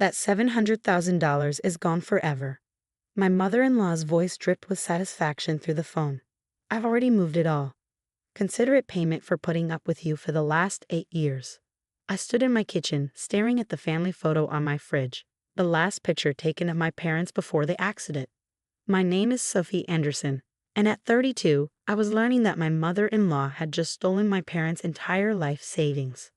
That $700,000 is gone forever. My mother-in-law's voice dripped with satisfaction through the phone. I've already moved it all. Consider it payment for putting up with you for the last 8 years. I stood in my kitchen, staring at the family photo on my fridge, the last picture taken of my parents before the accident. My name is Sophie Anderson, and at 32, I was learning that my mother-in-law had just stolen my parents' entire life savings.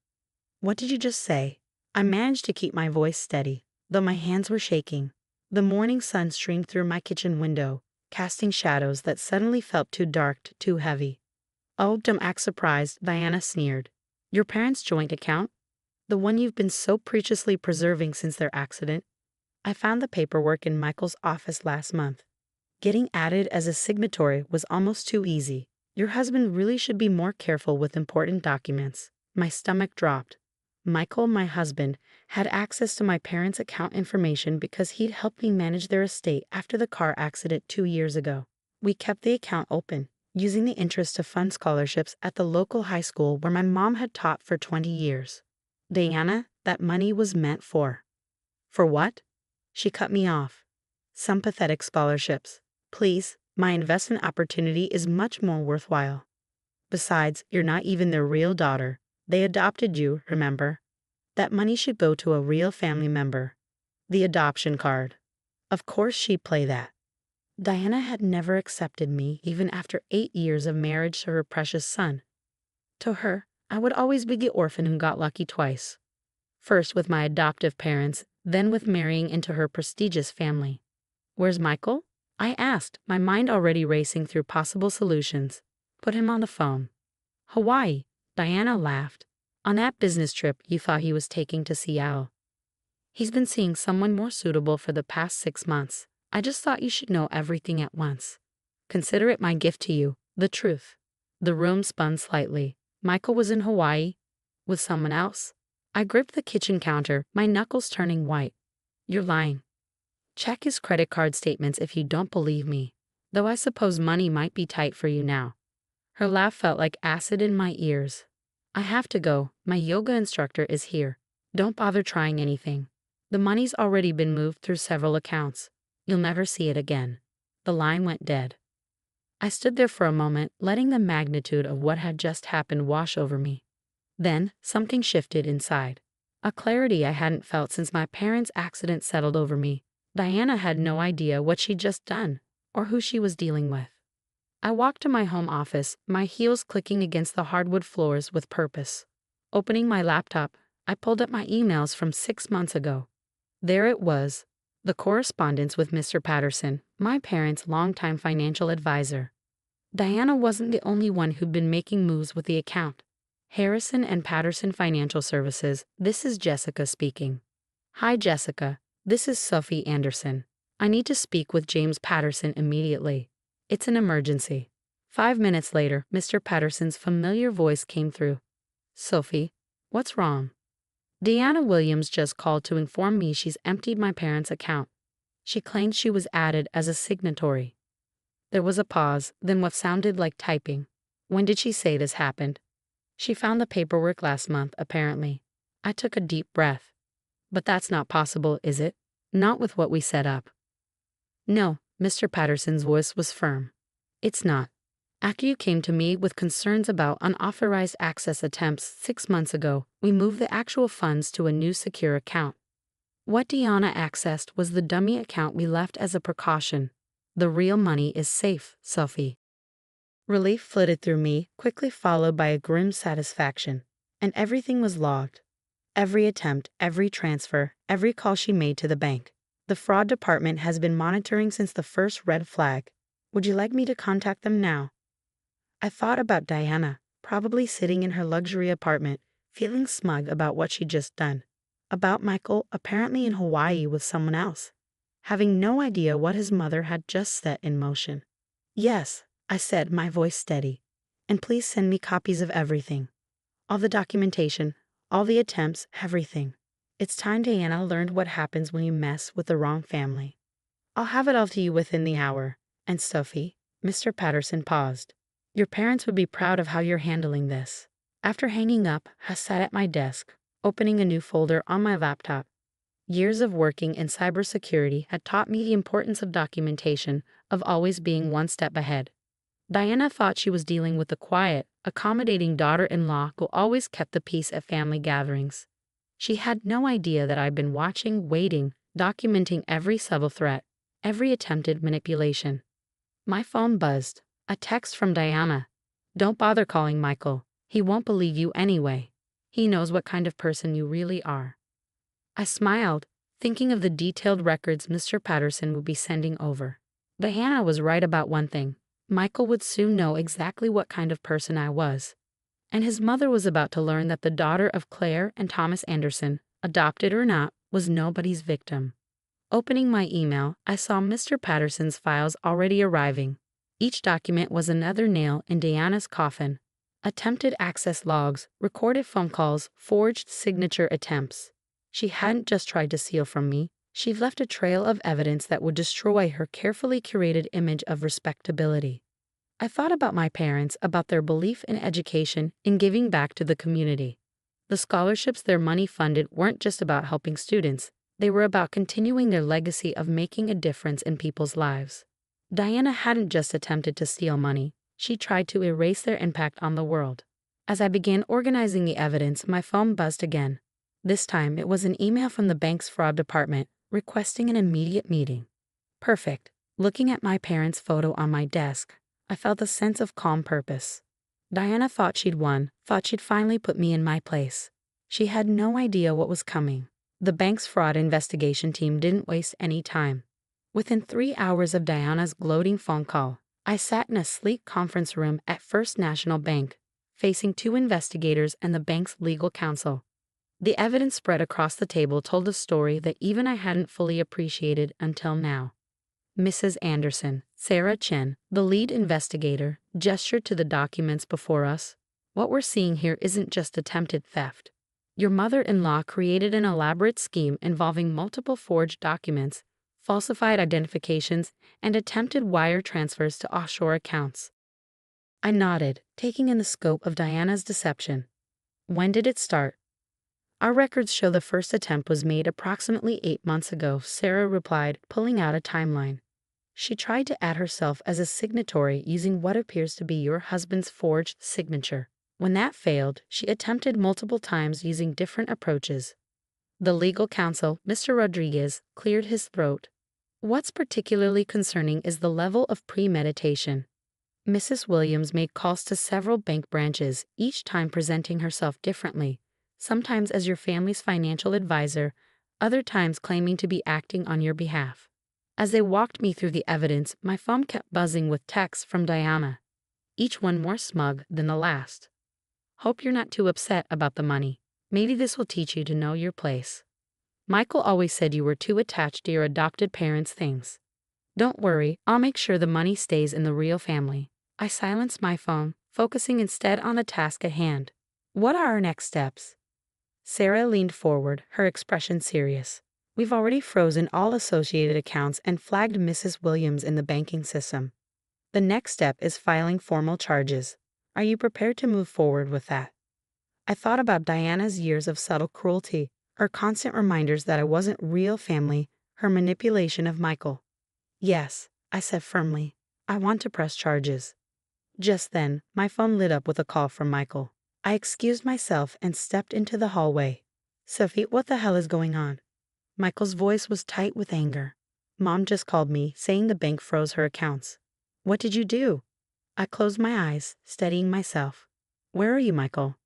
What did you just say? I managed to keep my voice steady, though my hands were shaking. The morning sun streamed through my kitchen window, casting shadows that suddenly felt too dark, too heavy. Oh, don't act surprised, Diana sneered. Your parents' joint account? The one you've been so preciously preserving since their accident? I found the paperwork in Michael's office last month. Getting added as a signatory was almost too easy. Your husband really should be more careful with important documents. My stomach dropped. Michael, my husband, had access to my parents' account information because he'd helped me manage their estate after the car accident 2 years ago. We kept the account open, using the interest to fund scholarships at the local high school where my mom had taught for 20 years. Diana, that money was meant for. For what? She cut me off. Some pathetic scholarships. Please, my investment opportunity is much more worthwhile. Besides, you're not even their real daughter. They adopted you, remember? That money should go to a real family member. The adoption card. Of course she'd play that. Diana had never accepted me even after 8 years of marriage to her precious son. To her, I would always be the orphan who got lucky twice. First with my adoptive parents, then with marrying into her prestigious family. Where's Michael? I asked, my mind already racing through possible solutions. Put him on the phone. Hawaii. Diana laughed. On that business trip you thought he was taking to Seattle. He's been seeing someone more suitable for the past 6 months. I just thought you should know everything at once. Consider it my gift to you, the truth. The room spun slightly. Michael was in Hawaii? With someone else? I gripped the kitchen counter, my knuckles turning white. You're lying. Check his credit card statements if you don't believe me. Though I suppose money might be tight for you now. Her laugh felt like acid in my ears. I have to go. My yoga instructor is here. Don't bother trying anything. The money's already been moved through several accounts. You'll never see it again. The line went dead. I stood there for a moment, letting the magnitude of what had just happened wash over me. Then, something shifted inside. A clarity I hadn't felt since my parents' accident settled over me. Diana had no idea what she'd just done, or who she was dealing with. I walked to my home office, my heels clicking against the hardwood floors with purpose. Opening my laptop, I pulled up my emails from 6 months ago. There it was, the correspondence with Mr. Patterson, my parents' longtime financial advisor. Diana wasn't the only one who'd been making moves with the account. Harrison and Patterson Financial Services, this is Jessica speaking. Hi Jessica, this is Sophie Anderson. I need to speak with James Patterson immediately. It's an emergency. 5 minutes later, Mr. Patterson's familiar voice came through. Sophie, what's wrong? Deanna Williams just called to inform me she's emptied my parents' account. She claimed she was added as a signatory. There was a pause, then what sounded like typing. When did she say this happened? She found the paperwork last month, apparently. I took a deep breath. But that's not possible, is it? Not with what we set up. No, Mr. Patterson's voice was firm. It's not. After you came to me with concerns about unauthorized access attempts 6 months ago, we moved the actual funds to a new secure account. What Deanna accessed was the dummy account we left as a precaution. The real money is safe, Sophie. Relief flitted through me, quickly followed by a grim satisfaction. And everything was logged. Every attempt, every transfer, every call she made to the bank. The fraud department has been monitoring since the first red flag. Would you like me to contact them now? I thought about Diana, probably sitting in her luxury apartment, feeling smug about what she'd just done. About Michael, apparently in Hawaii with someone else, having no idea what his mother had just set in motion. Yes, I said, my voice steady. And please send me copies of everything. All the documentation, all the attempts, everything. It's time Diana learned what happens when you mess with the wrong family. I'll have it all to you within the hour. And Sophie, Mr. Patterson paused. Your parents would be proud of how you're handling this. After hanging up, I sat at my desk, opening a new folder on my laptop. Years of working in cybersecurity had taught me the importance of documentation, of always being one step ahead. Diana thought she was dealing with a quiet, accommodating daughter-in-law who always kept the peace at family gatherings. She had no idea that I'd been watching, waiting, documenting every subtle threat, every attempted manipulation. My phone buzzed. A text from Diana. "Don't bother calling Michael. He won't believe you anyway. He knows what kind of person you really are." I smiled, thinking of the detailed records Mr. Patterson would be sending over. Diana was right about one thing. Michael would soon know exactly what kind of person I was. And his mother was about to learn that the daughter of Claire and Thomas Anderson, adopted or not, was nobody's victim. Opening my email, I saw Mr. Patterson's files already arriving. Each document was another nail in Diana's coffin. Attempted access logs, recorded phone calls, forged signature attempts. She hadn't just tried to steal from me, she'd left a trail of evidence that would destroy her carefully curated image of respectability. I thought about my parents, about their belief in education, in giving back to the community. The scholarships their money funded weren't just about helping students, they were about continuing their legacy of making a difference in people's lives. Diana hadn't just attempted to steal money, she tried to erase their impact on the world. As I began organizing the evidence, my phone buzzed again. This time it was an email from the bank's fraud department, requesting an immediate meeting. Perfect. Looking at my parents' photo on my desk, I felt a sense of calm purpose. Diana thought she'd won, thought she'd finally put me in my place. She had no idea what was coming. The bank's fraud investigation team didn't waste any time. Within 3 hours of Diana's gloating phone call, I sat in a sleek conference room at First National Bank, facing 2 investigators and the bank's legal counsel. The evidence spread across the table told a story that even I hadn't fully appreciated until now. Mrs. Anderson, Sarah Chen, the lead investigator, gestured to the documents before us. "What we're seeing here isn't just attempted theft. Your mother-in-law created an elaborate scheme involving multiple forged documents, falsified identifications, and attempted wire transfers to offshore accounts." I nodded, taking in the scope of Diana's deception. "When did it start?" "Our records show the first attempt was made approximately 8 months ago," Sarah replied, pulling out a timeline. "She tried to add herself as a signatory using what appears to be your husband's forged signature. When that failed, she attempted multiple times using different approaches." The legal counsel, Mr. Rodriguez, cleared his throat. "What's particularly concerning is the level of premeditation. Mrs. Williams made calls to several bank branches, each time presenting herself differently, sometimes as your family's financial advisor, other times claiming to be acting on your behalf. As they walked me through the evidence, my phone kept buzzing with texts from Diana, each one more smug than the last. "Hope you're not too upset about the money. Maybe this will teach you to know your place. Michael always said you were too attached to your adopted parents' things. Don't worry, I'll make sure the money stays in the real family." I silenced my phone, focusing instead on the task at hand. "What are our next steps?" Sarah leaned forward, her expression serious. "We've already frozen all associated accounts and flagged Mrs. Williams in the banking system. The next step is filing formal charges. Are you prepared to move forward with that?" I thought about Diana's years of subtle cruelty, her constant reminders that I wasn't real family, her manipulation of Michael. "Yes," I said firmly. "I want to press charges." Just then, my phone lit up with a call from Michael. I excused myself and stepped into the hallway. "Sophie, what the hell is going on?" Michael's voice was tight with anger. "Mom just called me, saying the bank froze her accounts." "What did you do?" I closed my eyes, steadying myself. "Where are you, Michael?"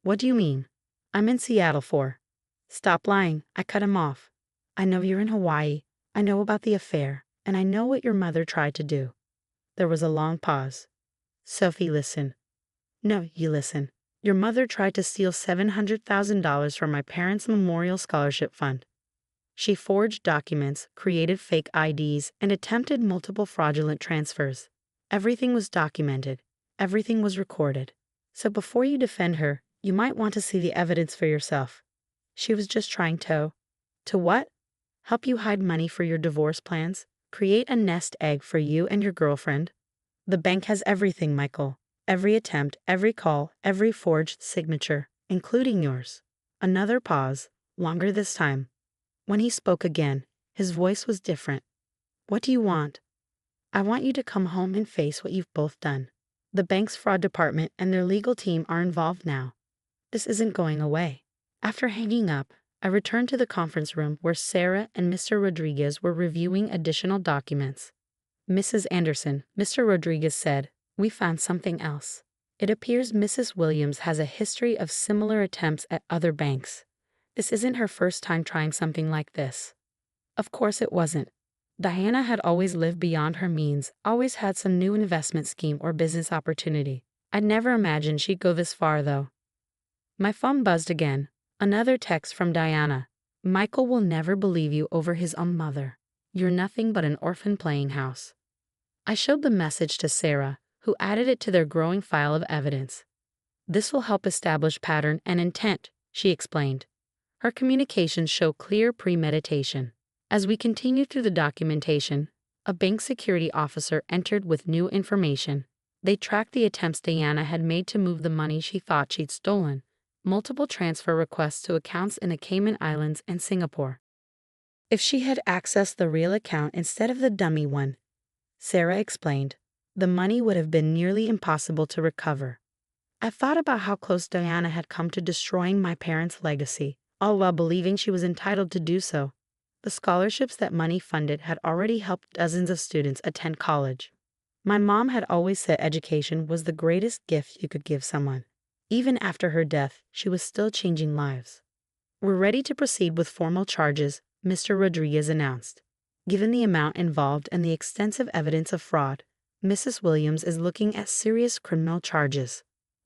"What do you mean?" "I'm in Seattle for." "Stop lying," I cut him off. "I know you're in Hawaii. I know about the affair, and I know what your mother tried to do." There was a long pause. "Sophie, listen." "No, you listen. Your mother tried to steal $700,000 from my parents' memorial scholarship fund. She forged documents, created fake IDs, and attempted multiple fraudulent transfers. Everything was documented. Everything was recorded. So before you defend her, you might want to see the evidence for yourself. She was just trying to what? Help you hide money for your divorce plans? Create a nest egg for you and your girlfriend? The bank has everything, Michael. Every attempt, every call, every forged signature, including yours." Another pause, longer this time. When he spoke again, his voice was different. What do you want? I want you to come home and face what you've both done. The bank's fraud department and their legal team are involved now. This isn't going away. After hanging up, I returned to the conference room where Sarah and Mr. Rodriguez were reviewing additional documents. Mrs. Anderson, Mr. Rodriguez said, we found something else. It appears Mrs. Williams has a history of similar attempts at other banks. This isn't her first time trying something like this. Of course it wasn't. Diana had always lived beyond her means, always had some new investment scheme or business opportunity. I'd never imagined she'd go this far, though. My phone buzzed again. Another text from Diana. Michael will never believe you over his own mother. You're nothing but an orphan playing house. I showed the message to Sarah, who added it to their growing file of evidence. This will help establish pattern and intent, she explained. Her communications show clear premeditation. As we continued through the documentation, a bank security officer entered with new information. They tracked the attempts Diana had made to move the money she thought she'd stolen, multiple transfer requests to accounts in the Cayman Islands and Singapore. If she had accessed the real account instead of the dummy one, Sarah explained, the money would have been nearly impossible to recover. I thought about how close Diana had come to destroying my parents' legacy, all while believing she was entitled to do so. The scholarships that money funded had already helped dozens of students attend college. My mom had always said education was the greatest gift you could give someone. Even after her death, she was still changing lives. We're ready to proceed with formal charges, Mr. Rodriguez announced. Given the amount involved and the extensive evidence of fraud, Mrs. Williams is looking at serious criminal charges.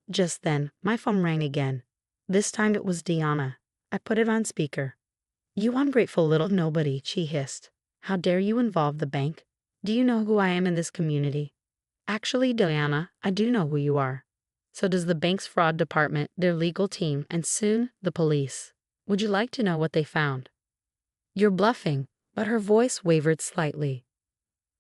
Just then, my phone rang again. This time it was Diana. I put it on speaker. You ungrateful little nobody, she hissed. How dare you involve the bank? Do you know who I am in this community? Actually, Diana, I do know who you are. So does the bank's fraud department, their legal team, and soon, the police. Would you like to know what they found? You're bluffing, but her voice wavered slightly.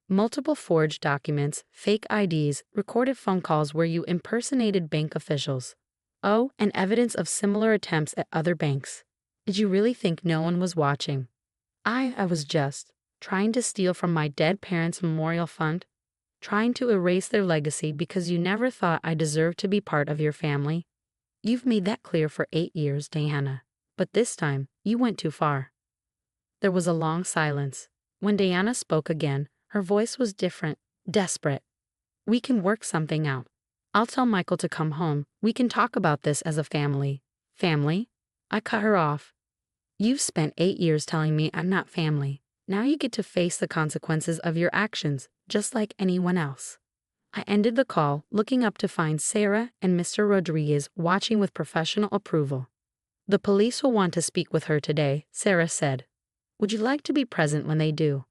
Multiple forged documents, fake IDs, recorded phone calls where you impersonated bank officials. Oh, and evidence of similar attempts at other banks. Did you really think no one was watching? I was just trying to steal from my dead parents' memorial fund, trying to erase their legacy because you never thought I deserved to be part of your family. You've made that clear for 8 years, Diana, but this time you went too far. There was a long silence. When Diana spoke again, her voice was different, desperate. We can work something out. I'll tell Michael to come home. We can talk about this as a family. Family? I cut her off. You've spent 8 years telling me I'm not family. Now you get to face the consequences of your actions, just like anyone else. I ended the call, looking up to find Sarah and Mr. Rodriguez watching with professional approval. The police will want to speak with her today, Sarah said. Would you like to be present when they do?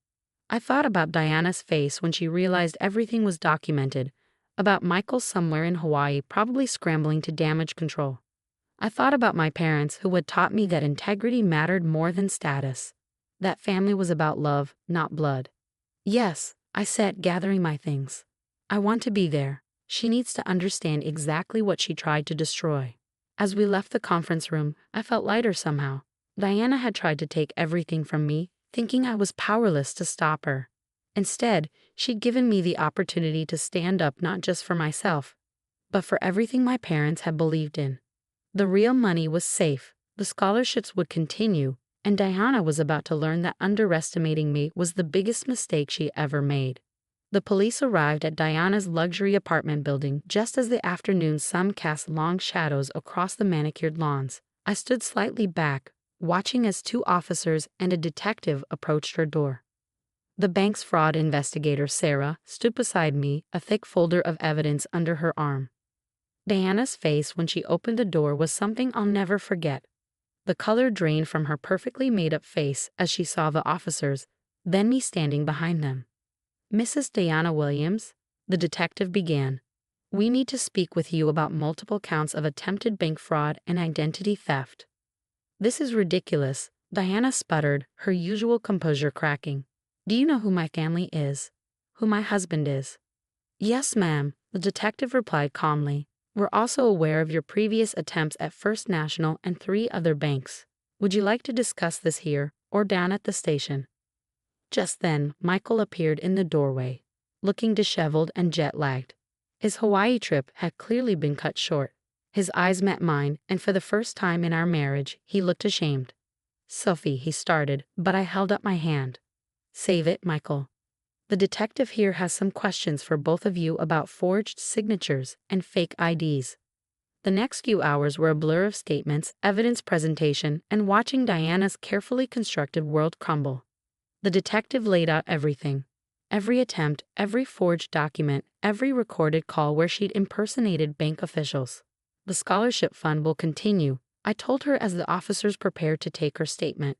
I thought about Diana's face when she realized everything was documented, about Michael somewhere in Hawaii probably scrambling to damage control. I thought about my parents who had taught me that integrity mattered more than status, that family was about love, not blood. Yes, I said, gathering my things. I want to be there. She needs to understand exactly what she tried to destroy. As we left the conference room, I felt lighter somehow. Diana had tried to take everything from me, thinking I was powerless to stop her. Instead, she'd given me the opportunity to stand up not just for myself, but for everything my parents had believed in. The real money was safe, the scholarships would continue, and Diana was about to learn that underestimating me was the biggest mistake she ever made. The police arrived at Diana's luxury apartment building just as the afternoon sun cast long shadows across the manicured lawns. I stood slightly back, watching as 2 officers and a detective approached her door. The bank's fraud investigator, Sarah, stood beside me, a thick folder of evidence under her arm. Diana's face when she opened the door was something I'll never forget. The color drained from her perfectly made-up face as she saw the officers, then me standing behind them. Mrs. Diana Williams, the detective began. We need to speak with you about multiple counts of attempted bank fraud and identity theft. This is ridiculous, Diana sputtered, her usual composure cracking. Do you know who my family is? Who my husband is? Yes, ma'am, the detective replied calmly. We're also aware of your previous attempts at First National and 3 other banks. Would you like to discuss this here, or down at the station. Just then, Michael appeared in the doorway, looking disheveled and jet-lagged. His Hawaii trip had clearly been cut short. His eyes met mine, and for the first time in our marriage, he looked ashamed. "Sophie," he started, but I held up my hand. "Save it, Michael. The detective here has some questions for both of you about forged signatures and fake IDs." The next few hours were a blur of statements, evidence presentation, and watching Diana's carefully constructed world crumble. The detective laid out everything. Every attempt, every forged document, every recorded call where she'd impersonated bank officials. "The scholarship fund will continue," I told her as the officers prepared to take her statement.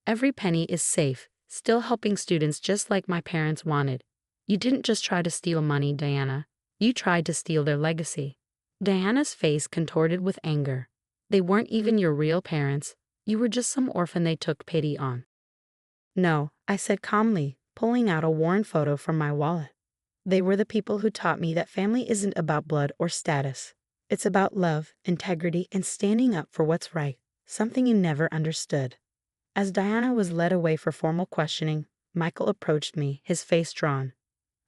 "Every penny is safe, still helping students just like my parents wanted. You didn't just try to steal money, Diana. You tried to steal their legacy." Diana's face contorted with anger. "They weren't even your real parents. You were just some orphan they took pity on." "No," I said calmly, pulling out a worn photo from my wallet. "They were the people who taught me that family isn't about blood or status. It's about love, integrity, and standing up for what's right, something you never understood." As Diana was led away for formal questioning, Michael approached me, his face drawn.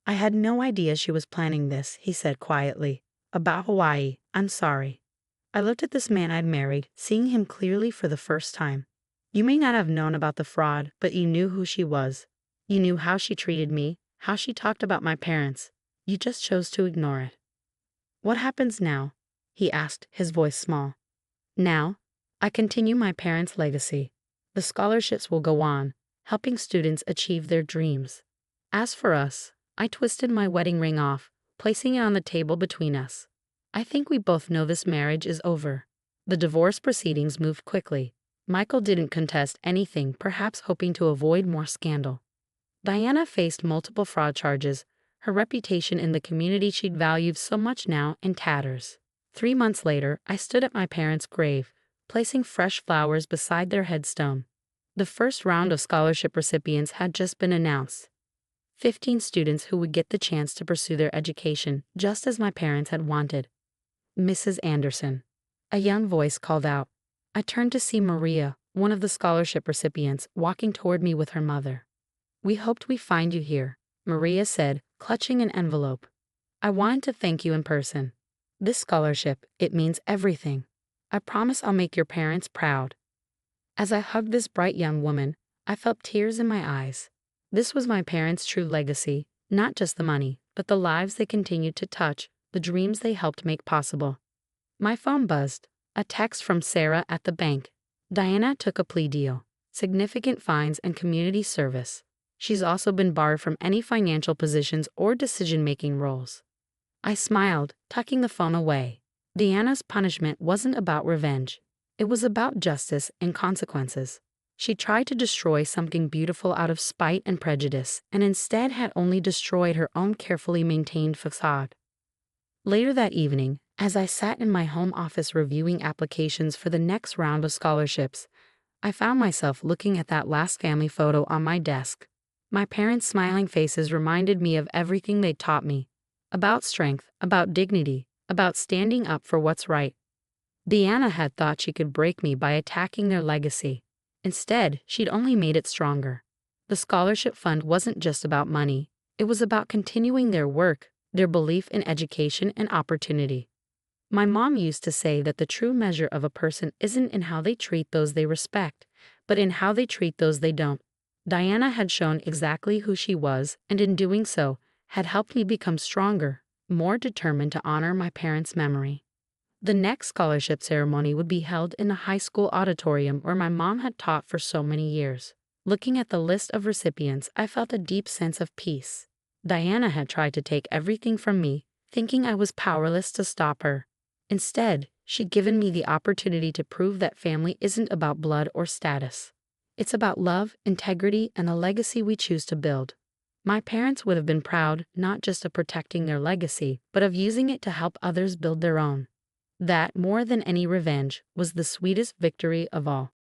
"I had no idea she was planning this," he said quietly. "About Hawaii, I'm sorry." I looked at this man I'd married, seeing him clearly for the first time. "You may not have known about the fraud, but you knew who she was. You knew how she treated me, how she talked about my parents. You just chose to ignore it." "What happens now?" he asked, his voice small. "Now, I continue my parents' legacy. The scholarships will go on, helping students achieve their dreams. As for us, I twisted my wedding ring off, placing it on the table between us. I think we both know this marriage is over." The divorce proceedings moved quickly. Michael didn't contest anything, perhaps hoping to avoid more scandal. Diana faced multiple fraud charges, her reputation in the community she'd valued so much now in tatters. 3 months later, I stood at my parents' grave, placing fresh flowers beside their headstone. The first round of scholarship recipients had just been announced. 15 students who would get the chance to pursue their education, just as my parents had wanted. "Mrs. Anderson," a young voice called out. I turned to see Maria, one of the scholarship recipients, walking toward me with her mother. "We hoped we'd find you here," Maria said, clutching an envelope. "I wanted to thank you in person. This scholarship, it means everything. I promise I'll make your parents proud." As I hugged this bright young woman, I felt tears in my eyes. This was my parents' true legacy, not just the money, but the lives they continued to touch, the dreams they helped make possible. My phone buzzed, a text from Sarah at the bank. "Diana took a plea deal, significant fines and community service. She's also been barred from any financial positions or decision-making roles." I smiled, tucking the phone away. Diana's punishment wasn't about revenge. It was about justice and consequences. She tried to destroy something beautiful out of spite and prejudice, and instead had only destroyed her own carefully maintained facade. Later that evening, as I sat in my home office reviewing applications for the next round of scholarships, I found myself looking at that last family photo on my desk. My parents' smiling faces reminded me of everything they'd taught me. About strength, about dignity, about standing up for what's right. Diana had thought she could break me by attacking their legacy. Instead, she'd only made it stronger. The scholarship fund wasn't just about money. It was about continuing their work, their belief in education and opportunity. My mom used to say that the true measure of a person isn't in how they treat those they respect, but in how they treat those they don't. Diana had shown exactly who she was, and in doing so, had helped me become stronger, more determined to honor my parents' memory. The next scholarship ceremony would be held in the high school auditorium where my mom had taught for so many years. Looking at the list of recipients, I felt a deep sense of peace. Diana had tried to take everything from me, thinking I was powerless to stop her. Instead, she'd given me the opportunity to prove that family isn't about blood or status. It's about love, integrity, and the legacy we choose to build. My parents would have been proud not just of protecting their legacy, but of using it to help others build their own. That, more than any revenge, was the sweetest victory of all.